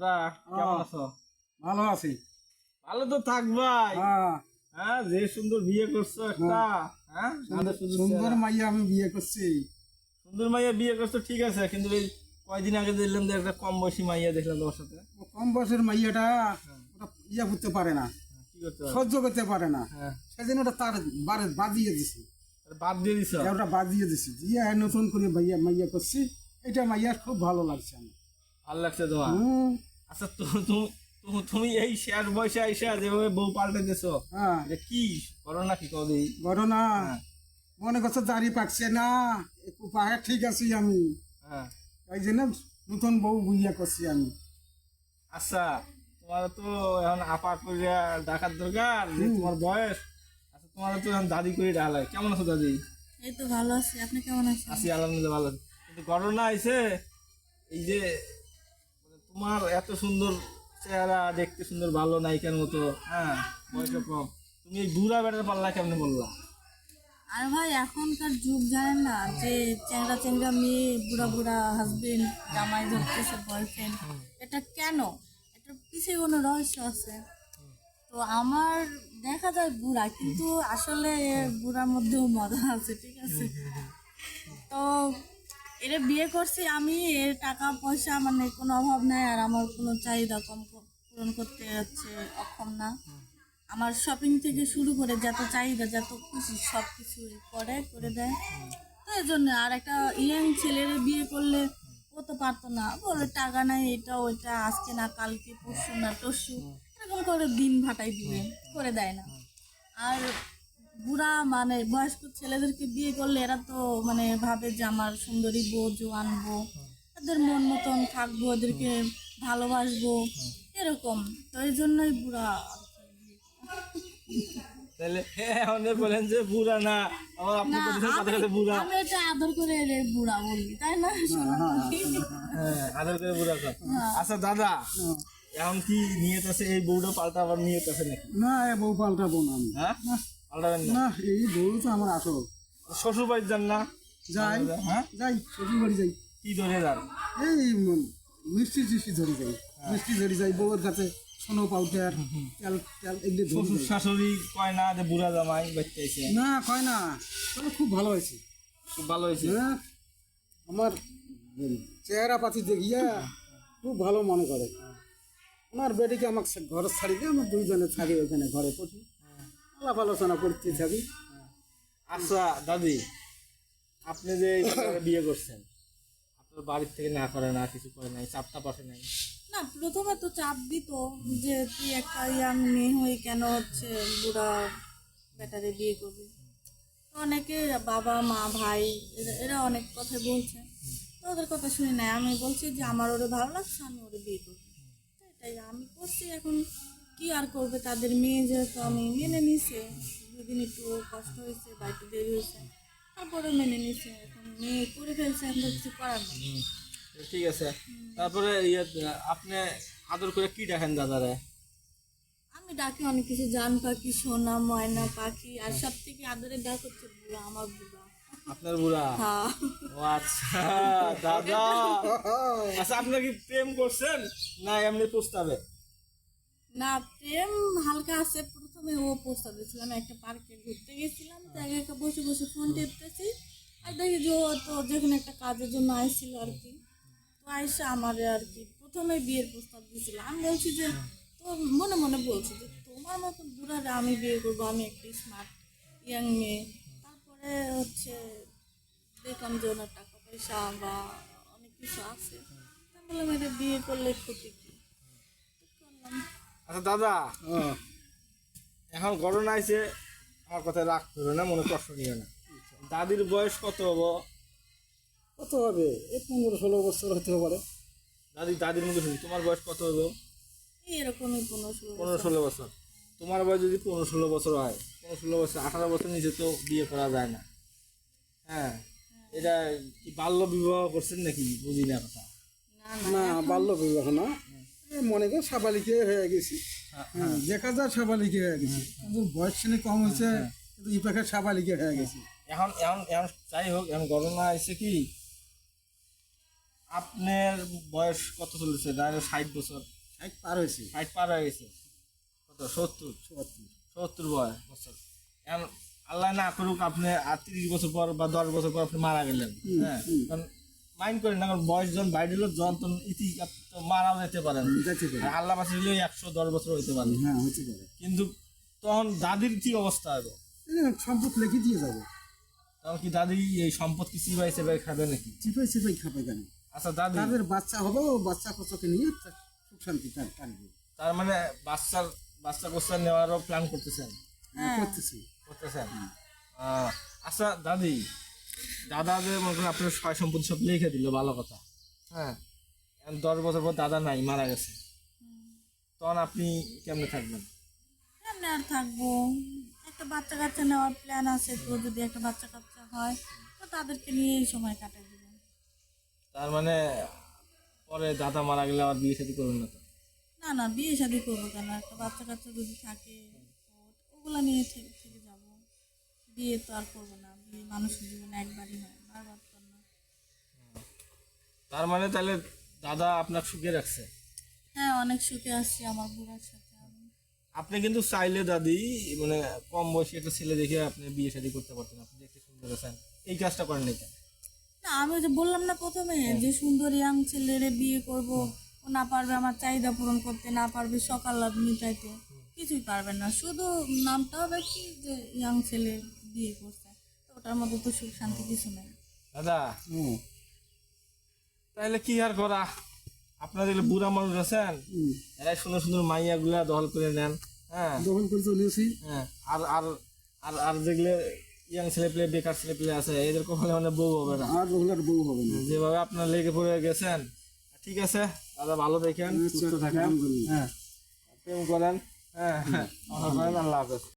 দাদা কেমন আছো? ভালো আছি। ভালো তো থাকবাই। হ্যাঁ, হ্যাঁ, যে সুন্দর বিয়ে করছো একটা। হ্যাঁ, দাদা সুন্দর মাইয়া আমি বিয়ে করছি। সুন্দর মাইয়া বিয়ে করছো ঠিক আছে, কিন্তু এই কয়দিন আগে দেখলাম যে একটা কম বয়সী মাইয়া দেখলাম তোমার সাথে। ও কম বয়সের মাইয়াটা ওটা ইয়ে করতে পারে না, কি করতে হবে? সহ্য করতে পারে না। হ্যাঁ, সেদিন ওটা তার বাজিয়ে দিছি, বাদ দিয়ে দিছ। ওটা বাজিয়ে দিছি দিয়ে নতুন করে মাইয়া মাইয়া করছি। এটা মাইয়া খুব ভালো লাগছে আমার। ভালো লাগছে তোমার? হুম, আচ্ছা, তুমি এই শেষ বয়সে আইসা যেভাবে বউ পাল্টে দিছো, হ্যাঁ, এটা কি করো নাকি কদি? ঘটনা হ্যাঁ, মনে করছে দাড়ি পাকছে না, একটু পায়ে ঠিক আছি আমি, হ্যাঁ। এই জন্য নতুন বউ বিয়ে করছি আমি। আচ্ছা, তোমার তো এখন আপা করিয়া ডাকার দরকার, যে তোমার বয়স। আচ্ছা, তোমার তো এখন দাদি করে ডালাই। কেমন আছো দাদি? এই তো ভালো আছি, আপনি কেমন আছেন? আছি আলহামদুলিল্লাহ, ভালো আছি। কিন্তু ঘটনা আইছে এই যে তোমার এত সুন্দর চেহারা, দেখতে সুন্দর, ভালো নায়িকার মতো, হ্যাঁ, বয়স কম, তুমি এই বুড়া বেটার পাল্লা কেমনে বললা? আর ভাই এখনকার যুগ জানেন না, যে চেংড়া চেংড়া মেয়ে, বুড়া বুড়া হাজবেন্ড, জামাই ধরতেছে, বয়ফ্রেন্ড, এটা কেন? এটার পিছিয়ে কোনো রহস্য আছে। তো আমার দেখা যায় বুড়া, কিন্তু আসলে এর বুড়ার মধ্যেও মজা আছে, ঠিক আছে। তো এর বিয়ে করছি আমি, এর টাকা পয়সা মানে কোনো অভাব নাই, আর আমার কোনো চাহিদা কম পূরণ করতে হচ্ছে অক্ষম না। আমার শপিং থেকে শুরু করে যত চাহিদা, যত খুশি, সব কিছু করে দেয়। তো এই জন্য আর একটা ইয়াং ছেলের বিয়ে করলে ও তো পারতো না, বলে টাকা নাই, এটা ওইটা, আজকে না কালকে, পরশু না তরশু, এরকম করে দিন ভাটাই দিবে, করে দেয় না। আর বুড়া মানে বয়স্ক ছেলেদেরকে বিয়ে করলে এরা তো মানে ভাবে যে আমার সুন্দরী বউ, জোয়ান বউ, এদের মন মতন থাকবো, এদেরকে ভালোবাসবো, এরকম। তো এই জন্যই বুড়া। তাহলে এখন বলেন যে বুড়া না, আমার আপনি না, বলছেন কথা কথা বুড়া। আমি এটা আদর করে এর বুড়া বলি, তাই না? হ্যাঁ, আদর করে বুড়া কর। আচ্ছা দাদা, এখন কি নিয়ত আছে এই বউটা পাল্টাবার নিয়ত আছে নাকি? না, এ বউ পাল্টাবো না আমি। হ্যাঁ, পাল্টাবেন না? না, এই বউ তো আমার আসল। শ্বশুর বাড়ি যান না? যাই, হ্যাঁ, যাই শ্বশুর বাড়ি যাই, কি ধরে যান? এই মিষ্টি টিষ্টি ধরে যাই, মিষ্টি ধরে যাই বউয়ের কাছে, সোনো পাউডার, তেল তেল এগুলো ধরে শ্বশুর যাই। শাশুড়ি কয় না যে বুড়া জামাই বাচ্চাইছে? না, কয় না, তবে খুব ভালো হয়েছে। খুব ভালো হয়েছে। হ্যাঁ, আমার চেহারা পাতি দেখিয়া খুব ভালো মনে করে। আমার বেটিকে আমাকে ঘরে ছাড়ি দিয়ে আমার দুইজনে থাকি ওইখানে ঘরে পড়ি, আলাপ আলোচনা করতে থাকি। আচ্ছা দাদি, আপনি যে এই ছেলেকে বিয়ে করছেন, আপনার বাড়ির থেকে না করে না, কিছু করে নাই, চাপটা পাশে নাই? না, প্রথমে তো চাপ দিত যে তুই একটা ইয়াং মেয়ে হয়ে কেন হচ্ছে বুড়া বেটারে বিয়ে করবি। তো অনেকে বাবা মা ভাই এরা অনেক কথা বলছে, তো ওদের কথা শুনি নাই। আমি বলছি যে আমার ওরে ভালো লাগছে, আমি ওরে বিয়ে করবো, তো এটাই আমি করছি। এখন কি আর করবে, তাদের মেয়ে যেহেতু, আমি মেনে নিছে। দুদিন একটু কষ্ট হয়েছে বা একটু দেরি হয়েছে, তারপরে মেনে নিছে। এখন মেয়ে করে ফেলছে, এখন তো কিছু করার নেই। ঠিক আছে। তারপরে আপনি আদর করে কি দেখেন দাদারে? আমি ডাকি অনেক কিছু, জান পাখি, সোনা, ময়না পাখি, আর সব থেকে আদরের ডাক হচ্ছে বুড়া, আমার বুড়া। আপনার বুড়া? হ্যাঁ। ও আচ্ছা দাদা। আচ্ছা, আপনি কি প্রেম করছেন না এমনি প্রস্তাবে? না, প্রেম হালকা আছে। প্রথমে ও প্রস্তাব দিয়েছিল, আমি একটা পার্কে ঘুরতে গেছিলাম, তো একা একা বসে বসে ফোন টিপতেছি, আর দেখি যে ও তো যেখানে একটা কাজের জন্য আইছিল আর কি। তো আইসা আমার আর কি প্রথমে বিয়ের প্রস্তাব দিয়েছিল। আমি বলছি যে, তো মনে মনে বলছি যে তোমার মতন বুড়ারে আমি বিয়ে করবো, আমি একটা স্মার্ট ইয়াং মেয়ে। তারপরে হচ্ছে দেখলাম যে ওনার টাকা পয়সা বা অনেক কিছু আছে, আমি বললাম এটা বিয়ে করলে ক্ষতি কি, তো করলাম। আচ্ছা দাদা, হ্যাঁ, এখন ঘটনা আছে, আমার কথা রাগ করো না, মনে কষ্ট নিও না। দাদির বয়স কত হবো? কত হবে, এই 15-16 বছর হতে পারে। দাদির মধ্যে শুনি, তোমার বয়স কত হবো? এরকমই 15-16 15-16 বছর। তোমার বয়স যদি 15-16 বছর হয়, 15-16 বছর, 18 বছর নিচে তো বিয়ে করা যায় না। হ্যাঁ, এটা কি বাল্য বিবাহ করছেন নাকি? বুঝি না কথা। না না, বাল্য বিবাহ না, মনে করে সাবালিকে হয়ে গেছি। হ্যাঁ, দেখা যায় সাবালিকে হয়ে গেছি, কিন্তু বয়স শ্রেণী কম হয়েছে, কিন্তু এই পাখে সাবালিকে হয়ে গেছি। এখন এখন এখন যাই হোক, এখন ঘটনা আছে কি, আপনার বয়স কত চলেছে? দাঁড়ায় 60 বছর, এক পার হয়েছে 60 পার হয়ে গেছে। কত 70? 74 70 বছর। এখন আল্লাহ না করুক আপনি আর 30 বছর পর বা 10 বছর পর আপনি মারা গেলেন, হ্যাঁ, কারণ মাইন্ড করেন না, কারণ বয়স যখন বাইরে হলো যখন তখন ইতি তো মারাও যেতে পারেন, যাচ্ছে করে। আর আল্লাহ পাশে হলে 110 বছর হইতে পারে। হ্যাঁ হচ্ছে করে। কিন্তু তখন দাদির কি অবস্থা হবে? সম্পদ লিখে দিয়ে যাবে, তখন কি দাদি এই সম্পদ কি চিবাই চেবাই খাবে নাকি? চিপাই চিপাই খাবে কেন? আচ্ছা দাদি, তাদের বাচ্চা হবে, ও বাচ্চা কচকে নিয়ে সুখ শান্তি কাটবে। তার মানে বাচ্চা কোচ্চা নেওয়ারও প্ল্যান করতেছেন? হ্যাঁ করতেছি। করতেছেন। আচ্ছা দাদি, দাদা যে মনে করেন আপনার সয় সম্পত্তি সব লিখে দিল, ভালো কথা, হ্যাঁ, এখন 10 বছর পর দাদা নাই, মারা গেছে, তখন আপনি কেমনে থাকবেন? কেমনে আর থাকবো, একটা বাচ্চা কাচ্চা নেওয়ার প্ল্যান আছে, তো যদি একটা বাচ্চা কাচ্চা হয় তো তাদেরকে নিয়ে এই সময় কাটাই দেবো। তার মানে পরে দাদা মারা গেলে আর বিয়ে শাদী করবেন না তো? না না, বিয়ে শাদি করবো কেন, একটা বাচ্চা কাচ্চা যদি থাকে তো ওগুলা নিয়ে থেকে থেকে যাবো। বিয়ে তো আর করবো না, বিয়ে মানুষের জীবনে একবারই হয়, বারবার তো না। তার মানে তাহলে দাদা আপনার সুখে রাখছে। হ্যাঁ, অনেক সুখে আসছি আমার বুড়ার সাথে আমি। আপনি কিন্তু চাইলে দাদি মানে কম বয়সী একটা ছেলে দেখে আপনি বিয়ে শাদী করতে পারতেন, আপনি দেখতে সুন্দর আছেন, এই কাজটা করেন নাই কেন? না, আমি ওই যে বললাম না প্রথমে যে সুন্দর ইয়াং ছেলেরে বিয়ে করব, ও না পারবে আমার চাহিদা পূরণ করতে, না পারবে সকাল লাভ মিটাইতে, কিছুই পারবে না, শুধু নামটা হবে কি যে ইয়াং ছেলে বিয়ে করছে, তো ওটার মধ্যে তো সুখ শান্তি কিছু নেই। দাদা তাহলে কি আর করা, আপনার যেগুলো বুড়া মানুষ আছেন এরা সুন্দর সুন্দর মাইয়া গুলা দখল করে নেন, হ্যাঁ, দখল করে চলে আসি। হ্যাঁ, আর আর আর আর যেগুলো ইয়াং ছেলে পেলে বেকার ছেলে পেলে আছে এদের কখনো মানে বউ হবে না, আর ওগুলার বউ হবে না। যেভাবে আপনার লেগে পড়ে গেছেন। ঠিক আছে দাদা, ভালো দেখেন, সুস্থ থাকেন, হ্যাঁ, প্রেম করেন, হ্যাঁ, আল্লাহ হাফেজ।